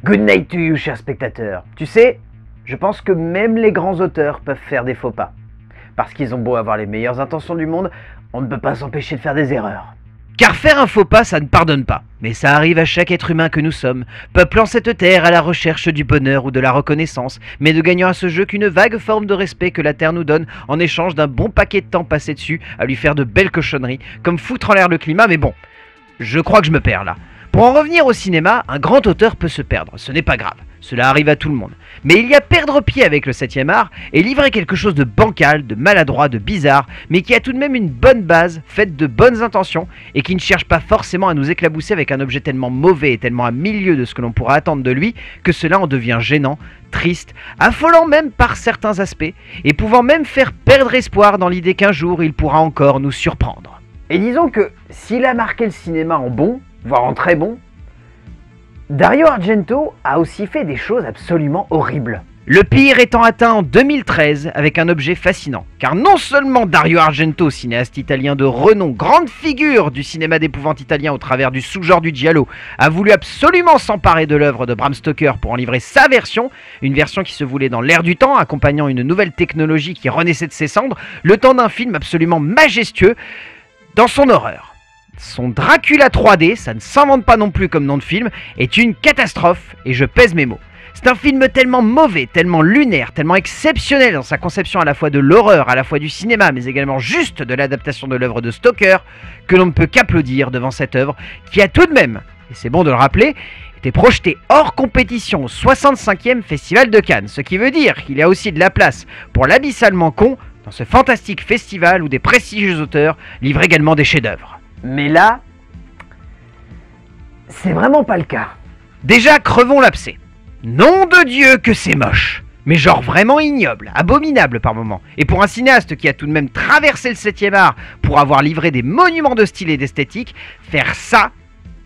Good night to you, cher spectateur. Tu sais, je pense que même les grands auteurs peuvent faire des faux pas. Parce qu'ils ont beau avoir les meilleures intentions du monde, on ne peut pas s'empêcher de faire des erreurs. Car faire un faux pas, ça ne pardonne pas. Mais ça arrive à chaque être humain que nous sommes, peuplant cette terre à la recherche du bonheur ou de la reconnaissance, mais ne gagnant à ce jeu qu'une vague forme de respect que la terre nous donne en échange d'un bon paquet de temps passé dessus à lui faire de belles cochonneries, comme foutre en l'air le climat, mais bon, je crois que je me perds là. Pour en revenir au cinéma, un grand auteur peut se perdre, ce n'est pas grave, cela arrive à tout le monde. Mais il y a perdre pied avec le 7e art et livrer quelque chose de bancal, de maladroit, de bizarre, mais qui a tout de même une bonne base, faite de bonnes intentions, et qui ne cherche pas forcément à nous éclabousser avec un objet tellement mauvais et tellement à milieu de ce que l'on pourra attendre de lui, que cela en devient gênant, triste, affolant même par certains aspects, et pouvant même faire perdre espoir dans l'idée qu'un jour il pourra encore nous surprendre. Et disons que s'il a marqué le cinéma en bon, voire en très bon, Dario Argento a aussi fait des choses absolument horribles. Le pire étant atteint en 2013 avec un objet fascinant, car non seulement Dario Argento, cinéaste italien de renom, grande figure du cinéma d'épouvante italien au travers du sous-genre du giallo, a voulu absolument s'emparer de l'œuvre de Bram Stoker pour en livrer sa version, une version qui se voulait dans l'air du temps, accompagnant une nouvelle technologie qui renaissait de ses cendres, le temps d'un film absolument majestueux dans son horreur. Son Dracula 3D, ça ne s'invente pas non plus comme nom de film, est une catastrophe, et je pèse mes mots. C'est un film tellement mauvais, tellement lunaire, tellement exceptionnel dans sa conception à la fois de l'horreur, à la fois du cinéma, mais également juste de l'adaptation de l'œuvre de Stoker, que l'on ne peut qu'applaudir devant cette œuvre, qui a tout de même, et c'est bon de le rappeler, été projetée hors compétition au 65e Festival de Cannes, ce qui veut dire qu'il y a aussi de la place pour l'abyssalement con dans ce fantastique festival où des prestigieux auteurs livrent également des chefs-d'œuvre. Mais là, c'est vraiment pas le cas. Déjà, crevons l'abcès. Nom de Dieu que c'est moche, mais genre vraiment ignoble, abominable par moments. Et pour un cinéaste qui a tout de même traversé le 7e art pour avoir livré des monuments de style et d'esthétique, faire ça,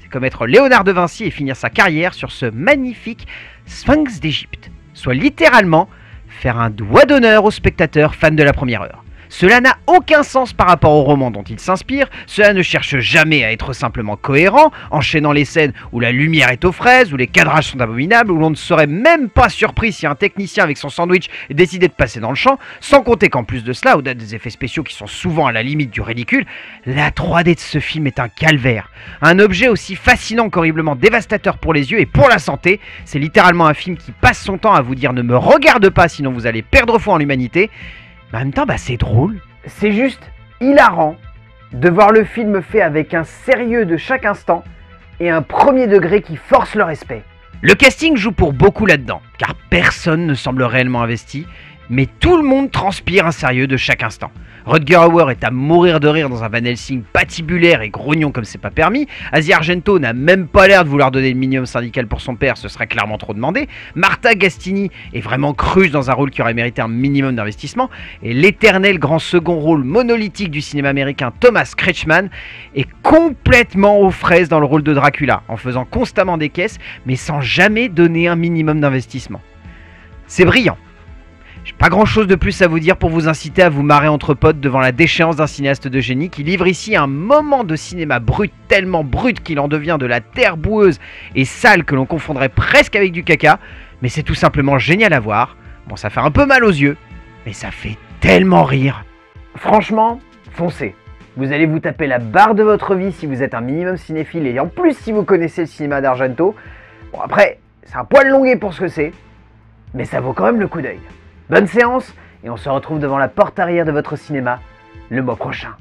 c'est comme être Léonard de Vinci et finir sa carrière sur ce magnifique Sphinx d'Égypte. Soit littéralement faire un doigt d'honneur aux spectateurs fans de la première heure. Cela n'a aucun sens par rapport au roman dont il s'inspire, cela ne cherche jamais à être simplement cohérent, enchaînant les scènes où la lumière est aux fraises, où les cadrages sont abominables, où l'on ne serait même pas surpris si un technicien avec son sandwich décidait de passer dans le champ, sans compter qu'en plus de cela, au-delà des effets spéciaux qui sont souvent à la limite du ridicule, la 3D de ce film est un calvaire. Un objet aussi fascinant qu'horriblement dévastateur pour les yeux et pour la santé, c'est littéralement un film qui passe son temps à vous dire ne me regarde pas sinon vous allez perdre foi en l'humanité. En même temps, c'est drôle. C'est juste hilarant de voir le film fait avec un sérieux de chaque instant et un premier degré qui force le respect. Le casting joue pour beaucoup là-dedans, car personne ne semble réellement investi, mais tout le monde transpire un sérieux de chaque instant. Rutger Hauer est à mourir de rire dans un Van Helsing patibulaire et grognon comme c'est pas permis. Asia Argento n'a même pas l'air de vouloir donner le minimum syndical pour son père, ce serait clairement trop demandé. Martha Gastini est vraiment cruche dans un rôle qui aurait mérité un minimum d'investissement. Et l'éternel grand second rôle monolithique du cinéma américain Thomas Kretschmann est complètement aux fraises dans le rôle de Dracula, en faisant constamment des caisses, mais sans jamais donner un minimum d'investissement. C'est brillant. J'ai pas grand chose de plus à vous dire pour vous inciter à vous marrer entre potes devant la déchéance d'un cinéaste de génie qui livre ici un moment de cinéma brut, tellement brut qu'il en devient de la terre boueuse et sale que l'on confondrait presque avec du caca, mais c'est tout simplement génial à voir. Bon, ça fait un peu mal aux yeux, mais ça fait tellement rire. Franchement, foncez. Vous allez vous taper la barre de votre vie si vous êtes un minimum cinéphile et en plus si vous connaissez le cinéma d'Argento. Bon après, c'est un poil longué pour ce que c'est, mais ça vaut quand même le coup d'œil. Bonne séance et on se retrouve devant la porte arrière de votre cinéma le mois prochain.